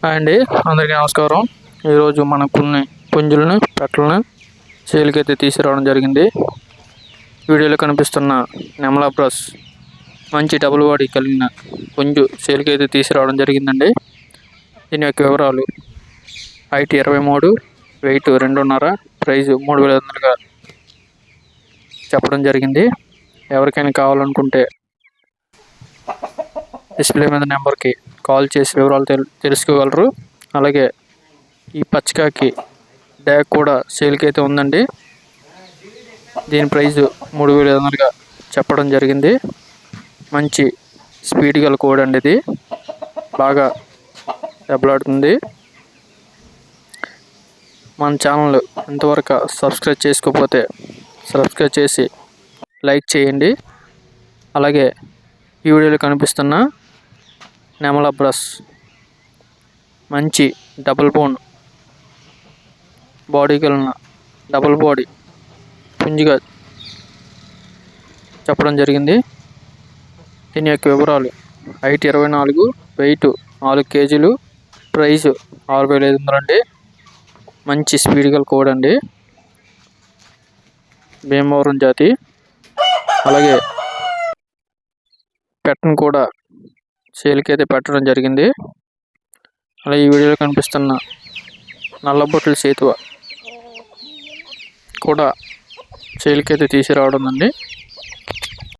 Hi అండి, అందరికీ నమస్కారం. ఈరోజు మన కొన్ని పుంజులను పెట్టలను సేల్కైతే తీసుకురావడం జరిగింది. వీడియోలో కనిపిస్తున్న నెమలా బ్రష్ మంచి డబుల్ బాడీ కలిగిన పుంజు సేల్కైతే తీసుకురావడం జరిగిందండి. దీని యొక్క వివరాలు: హైట్ 23, వెయిట్ 2.5, ప్రైజ్ 3,500గా చెప్పడం జరిగింది. ఎవరికైనా కావాలనుకుంటే డిస్ప్లే మీద నెంబర్కి కాల్ చేసి వివరాలు తెలుసుకోగలరు. అలాగే ఈ పచ్చికాకి డ్యాగ్ కూడా సేల్కి అయితే ఉందండి. దీని ప్రైజ్ 3,500గా చెప్పడం జరిగింది. మంచి స్పీడ్ గల కోడ్ అండి. ఇది బాగా దెబ్బలాడుతుంది. మన ఛానల్ ఇంతవరకు సబ్స్క్రైబ్ చేసుకోకపోతే సబ్స్క్రైబ్ చేసి లైక్ చేయండి. అలాగే ఈ వీడియోలో కనిపిస్తున్న నెమలా బ్రష్ మంచి డబుల్ బోన్ బాడీ కలిగిన డబుల్ బాడీ పుంజిగా చెప్పడం జరిగింది. దీని యొక్క వివరాలు: హైట్ 24, వెయిట్ 4 కేజీలు, ప్రైజ్ 6,500 అండి. మంచి స్పీడ్ గల కోడ్ అండి. భీమవరం జాతి. అలాగే పెట్టను కూడా సేల్కి అయితే పెట్టడం జరిగింది. అలాగే ఈ వీడియోలో కనిపిస్తున్న నల్లబొట్ల సేతువ కూడా సేల్కి అయితే తీసుకురావడం అండి.